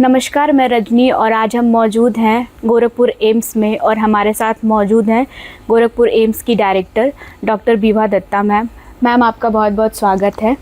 नमस्कार, मैं रजनी और आज हम मौजूद हैं गोरखपुर एम्स में और हमारे साथ मौजूद हैं गोरखपुर एम्स की director doctor Vibha Dutta ma'am. Ma'am, आपका बहुत बहुत स्वागत है।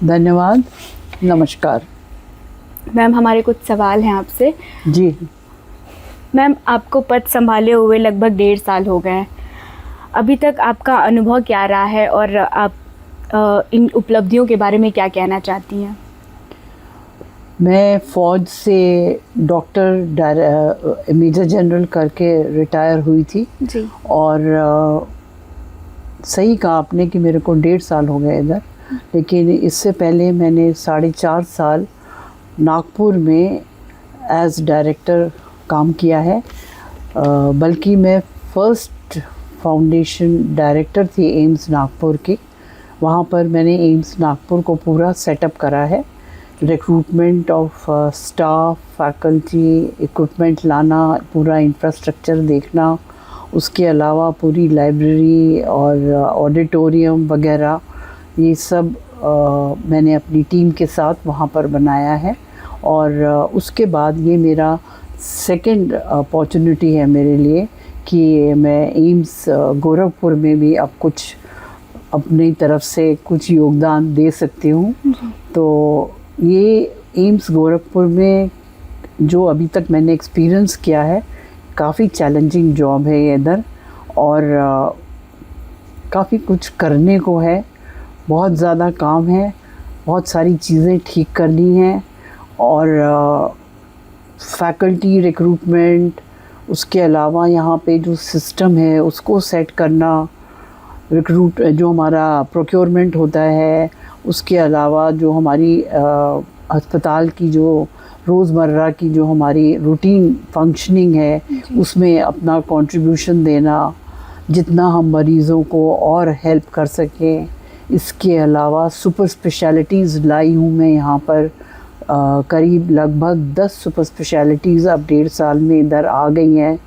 धन्यवाद। नमस्कार मैम, हमारे कुछ सवाल हैं आपसे। जी। मैम, आपको पद संभाले हुए लगभग 1.5 साल हो गए हैं। अभी तक आपका अनुभव क्या रहा है और आप इन उपलब्धियों के बारे में क्या कहना चाहती हैं? मैं फ़ौज से डॉक्टर मेजर जनरल करके रिटायर हुई थी जी। और सही कहा आपने कि मेरे को 1.5 साल हो गए इधर, लेकिन इससे पहले मैंने 4.5 साल नागपुर में एज डायरेक्टर काम किया है। बल्कि मैं फर्स्ट फाउंडेशन डायरेक्टर थी एम्स नागपुर की। वहाँ पर मैंने एम्स नागपुर को पूरा सेटअप करा है। Recruitment of staff, faculty, equipment लाना, पूरा इंफ्रास्ट्रक्चर देखना, उसके अलावा पूरी लाइब्रेरी और ऑडिटोरियम वगैरह, ये सब मैंने अपनी टीम के साथ वहाँ पर बनाया है। और उसके बाद ये मेरा सेकंड अपॉर्चुनिटी है मेरे लिए कि मैं एम्स गोरखपुर में भी अब कुछ अपनी तरफ से कुछ योगदान दे सकती हूँ। तो ये एम्स गोरखपुर में जो अभी तक मैंने एक्सपीरियंस किया है, काफ़ी चैलेंजिंग जॉब है ये इधर, और काफ़ी कुछ करने को है। बहुत ज़्यादा काम है, बहुत सारी चीज़ें ठीक करनी हैं, और फैकल्टी रिक्रूटमेंट, उसके अलावा यहाँ पे जो सिस्टम है उसको सेट करना, जो हमारा प्रोक्योरमेंट होता है, उसके अलावा जो हमारी अस्पताल की जो रोज़मर्रा की जो हमारी रूटीन फंक्शनिंग है उसमें अपना कंट्रीब्यूशन देना, जितना हम मरीज़ों को और हेल्प कर सकें। इसके अलावा सुपर स्पेशलिटीज़ लाई हूँ मैं यहाँ पर। करीब लगभग 10 सुपर स्पेशलिटीज़ अब 1.5 साल में इधर आ गई हैं,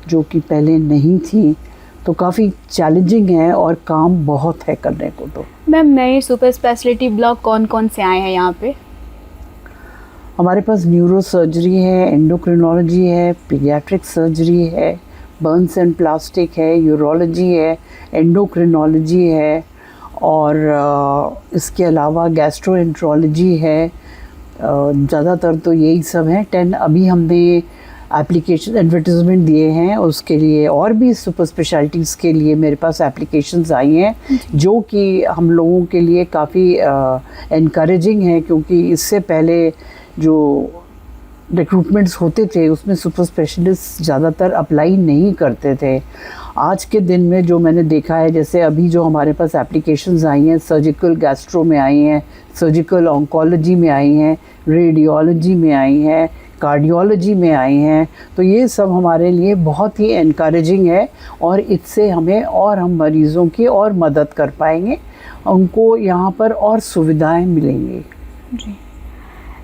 जो कि पहले नहीं थी। तो काफ़ी चैलेंजिंग है और काम बहुत है करने को। तो मैम, नए सुपर स्पेशलिटी ब्लॉक कौन कौन से आए हैं यहाँ पे? हमारे पास न्यूरो सर्जरी है, एंडोक्रिनोलॉजी है, पीडियाट्रिक सर्जरी है, बर्न्स एंड प्लास्टिक है, यूरोलॉजी है, एंडोक्रिनोलॉजी है, और इसके अलावा गैस्ट्रोएंट्रोलॉजी है। ज़्यादातर तो यही सब हैं। 10 अभी हमने एप्लीकेशन एडवर्टीज़मेंट दिए हैं उसके लिए, और भी सुपर स्पेशलिटीज़ के लिए मेरे पास एप्लीकेशंस आई हैं, जो कि हम लोगों के लिए काफ़ी एनकरेजिंग है, क्योंकि इससे पहले जो रिक्रूटमेंट्स होते थे उसमें सुपर स्पेशलिस्ट ज़्यादातर अप्लाई नहीं करते थे। आज के दिन में जो मैंने देखा है, जैसे अभी जो हमारे पास एप्लीकेशंस आई हैं, सर्जिकल गैस्ट्रो में आई हैं, सर्जिकल ऑन्कोलॉजी में आई हैं, रेडियोलॉजी में आई हैं, कार्डियोलॉजी में आई हैं, तो ये सब हमारे लिए बहुत ही एनकरेजिंग है, और इससे हमें और हम मरीज़ों की और मदद कर पाएंगे, उनको यहाँ पर और सुविधाएं मिलेंगी। जी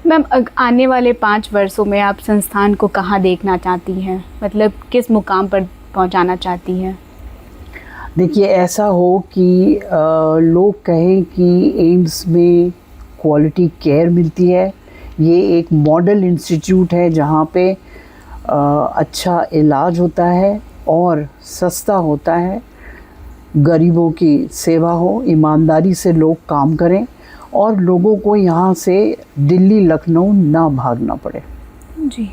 मैम, आने वाले 5 वर्षों में आप संस्थान को कहाँ देखना चाहती हैं? मतलब किस मुकाम पर पहुँचाना चाहती हैं? देखिए, ऐसा हो कि लोग कहें कि एम्स में क्वालिटी केयर मिलती है। ये एक मॉडल इंस्टीट्यूट है जहाँ पे अच्छा इलाज होता है और सस्ता होता है, गरीबों की सेवा हो, ईमानदारी से लोग काम करें, और लोगों को यहाँ से दिल्ली लखनऊ ना भागना पड़े। जी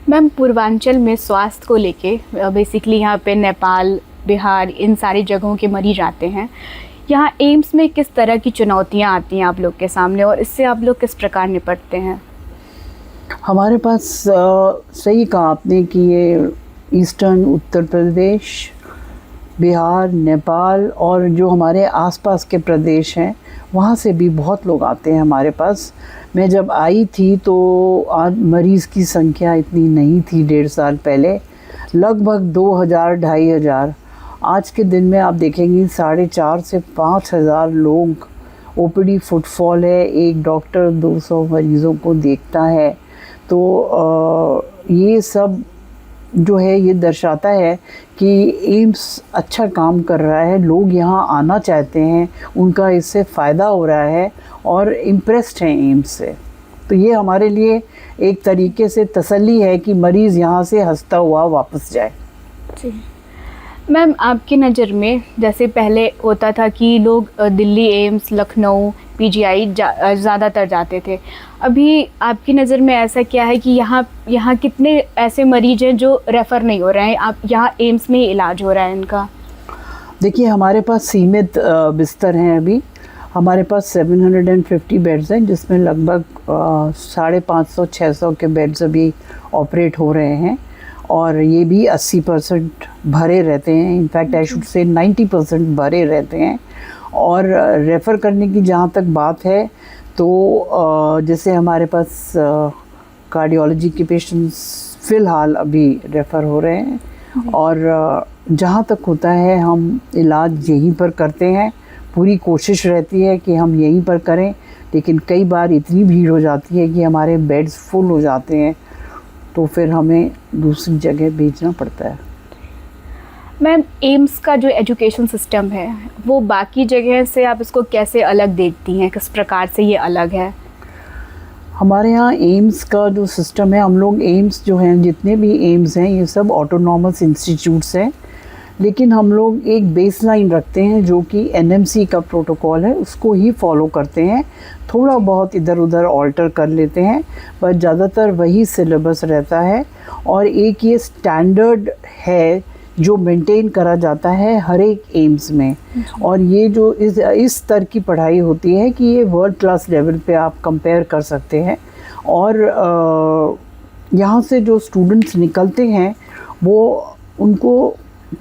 मैम, पूर्वांचल में स्वास्थ्य को लेके बेसिकली यहाँ पे नेपाल, बिहार, इन सारी जगहों के मरीज आते हैं। यहाँ एम्स में किस तरह की चुनौतियाँ आती हैं आप लोग के सामने, और इससे आप लोग किस प्रकार निपटते हैं? हमारे पास सही कहा आपने कि ये ईस्टर्न उत्तर प्रदेश, बिहार, नेपाल और जो हमारे आसपास के प्रदेश हैं, वहाँ से भी बहुत लोग आते हैं हमारे पास। मैं जब आई थी तो मरीज़ की संख्या इतनी नहीं थी 1.5 साल पहले, लगभग 2000-2500। आज के दिन में आप देखेंगी 4,500 से 5,000 लोग ओपीडी फुटफॉल है। एक डॉक्टर 200 मरीज़ों को देखता है। तो ये सब जो है ये दर्शाता है कि एम्स अच्छा काम कर रहा है, लोग यहाँ आना चाहते हैं, उनका इससे फ़ायदा हो रहा है और इम्प्रेस्ड हैं एम्स से। तो ये हमारे लिए एक तरीके से तसल्ली है कि मरीज़ यहाँ से हंसता हुआ वापस जाए। जी मैम, आपकी नज़र में जैसे पहले होता था कि लोग दिल्ली एम्स, लखनऊ, पीजीआई ज़्यादातर जाते थे, अभी आपकी नज़र में ऐसा क्या है कि यहाँ कितने ऐसे मरीज हैं जो रेफ़र नहीं हो रहे हैं, आप यहाँ एम्स में ही इलाज हो रहा है इनका? देखिए, हमारे पास सीमित बिस्तर हैं अभी। हमारे पास 750 बेड्स हैं, जिसमें लगभग 550-600 के बेड्स अभी ऑपरेट हो रहे हैं, और ये भी 80% भरे रहते हैं। इनफैक्ट आई शुड से 90% भरे रहते हैं। और रेफ़र करने की जहाँ तक बात है, तो जैसे हमारे पास कार्डियोलॉजी के पेशेंट्स फ़िलहाल अभी रेफ़र हो रहे हैं, और जहाँ तक होता है हम इलाज यहीं पर करते हैं। पूरी कोशिश रहती है कि हम यहीं पर करें, लेकिन कई बार इतनी भीड़ हो जाती है कि हमारे बेड्स फुल हो जाते हैं, तो फिर हमें दूसरी जगह भेजना पड़ता है। मैम, एम्स का जो एजुकेशन सिस्टम है वो बाकी जगह से आप इसको कैसे अलग देखती हैं, किस प्रकार से ये अलग है? हमारे यहाँ एम्स का जो सिस्टम है, हम लोग एम्स जो हैं, जितने भी एम्स हैं, ये सब ऑटोनॉमस इंस्टीट्यूट्स हैं, लेकिन हम लोग एक बेसलाइन रखते हैं जो कि एनएमसी का प्रोटोकॉल है, उसको ही फॉलो करते हैं। थोड़ा बहुत इधर उधर ऑल्टर कर लेते हैं, पर ज़्यादातर वही सिलेबस रहता है। और एक ये स्टैंडर्ड है जो मेंटेन करा जाता है हर एक एम्स में, और ये जो इस स्तर की पढ़ाई होती है कि ये वर्ल्ड क्लास लेवल पे आप कंपेयर कर सकते हैं। और यहाँ से जो स्टूडेंट्स निकलते हैं, वो उनको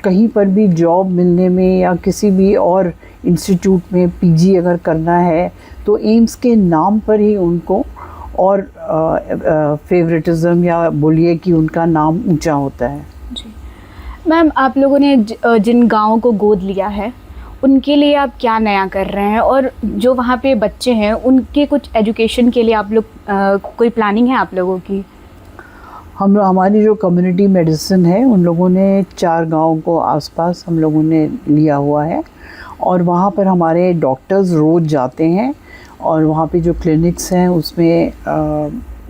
कहीं पर भी जॉब मिलने में या किसी भी और इंस्टीट्यूट में पीजी अगर करना है, तो एम्स के नाम पर ही उनको और फेवरेटिज्म या बोलिए कि उनका नाम ऊंचा होता है। जी मैम, आप लोगों ने जिन गाँवों को गोद लिया है उनके लिए आप क्या नया कर रहे हैं, और जो वहाँ पे बच्चे हैं उनके कुछ एजुकेशन के लिए आप लोग कोई प्लानिंग है आप लोगों की? हमारी जो कम्युनिटी मेडिसिन है, उन लोगों ने 4 गाँव को आसपास हम लोगों ने लिया हुआ है, और वहाँ पर हमारे डॉक्टर्स रोज़ जाते हैं, और वहाँ पे जो क्लिनिक्स हैं उसमें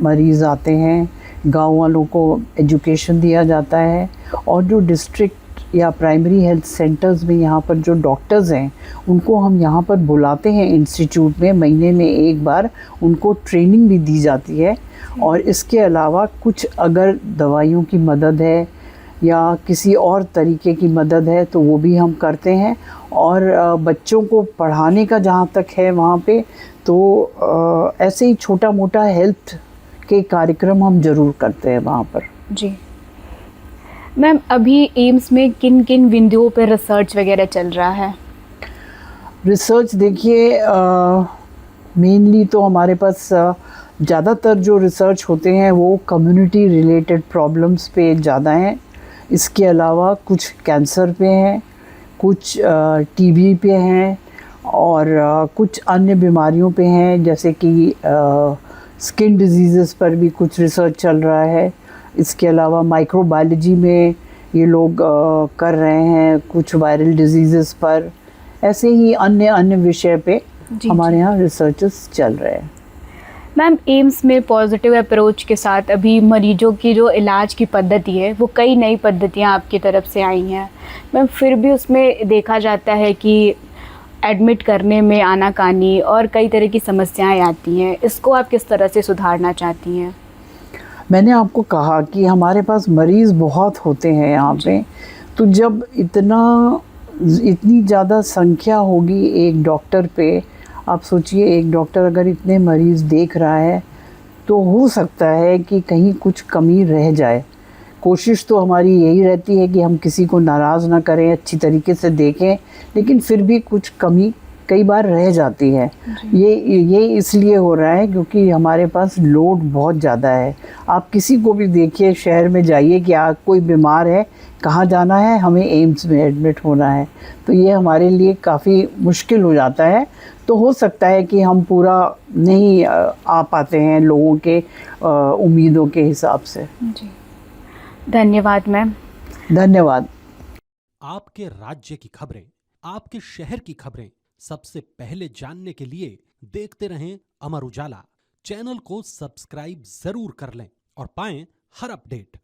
मरीज़ आते हैं, गाँव वालों को एजुकेशन दिया जाता है। और जो डिस्ट्रिक्ट या प्राइमरी हेल्थ सेंटर्स में यहाँ पर जो डॉक्टर्स हैं, उनको हम यहाँ पर बुलाते हैं इंस्टीट्यूट में, महीने में एक बार उनको ट्रेनिंग भी दी जाती है। और इसके अलावा कुछ अगर दवाइयों की मदद है या किसी और तरीके की मदद है, तो वो भी हम करते हैं। और बच्चों को पढ़ाने का जहाँ तक है वहाँ पे, तो ऐसे ही छोटा मोटा हेल्थ के कार्यक्रम हम ज़रूर करते हैं वहाँ पर। जी मैम, अभी एम्स में किन किन बिंदुओं पर रिसर्च वगैरह चल रहा है? रिसर्च देखिए, मेनली तो हमारे पास ज़्यादातर जो रिसर्च होते हैं वो कम्युनिटी रिलेटेड प्रॉब्लम्स पे ज़्यादा हैं। इसके अलावा कुछ कैंसर पे हैं, कुछ टीबी पे हैं, और कुछ अन्य बीमारियों पे हैं, जैसे कि स्किन डिजीज़ेस पर भी कुछ रिसर्च चल रहा है। इसके अलावा माइक्रोबायोलॉजी में ये लोग कर रहे हैं, कुछ वायरल डिजीज़ेस पर। ऐसे ही अन्य विषय पे हमारे यहाँ रिसर्चेस चल रहे हैं। मैम, एम्स में पॉजिटिव अप्रोच के साथ अभी मरीजों की जो इलाज की पद्धति है, वो कई नई पद्धतियाँ आपकी तरफ से आई हैं। मैम, फिर भी उसमें देखा जाता है कि एडमिट करने में आनाकानी और कई तरह की समस्याएं आती हैं। इसको आप किस तरह से सुधारना चाहती हैं? मैंने आपको कहा कि हमारे पास मरीज़ बहुत होते हैं यहाँ पे, तो जब इतनी ज़्यादा संख्या होगी एक डॉक्टर पे, आप सोचिए एक डॉक्टर अगर इतने मरीज़ देख रहा है, तो हो सकता है कि कहीं कुछ कमी रह जाए। कोशिश तो हमारी यही रहती है कि हम किसी को नाराज़ ना करें, अच्छी तरीके से देखें, लेकिन फिर भी कुछ कमी कई बार रह जाती है। ये इसलिए हो रहा है क्योंकि हमारे पास लोड बहुत ज़्यादा है। आप किसी को भी देखिए, शहर में जाइए कि कोई बीमार है, कहाँ जाना है, हमें एम्स में एडमिट होना है, तो ये हमारे लिए काफ़ी मुश्किल हो जाता है। तो हो सकता है कि हम पूरा नहीं आ पाते हैं लोगों के उम्मीदों के हिसाब से। जी, धन्यवाद मैम। धन्यवाद। आपके राज्य की खबरें, आपके शहर की खबरें सबसे पहले जानने के लिए देखते रहें अमर उजाला। चैनल को सब्सक्राइब जरूर कर लें और पाएं हर अपडेट।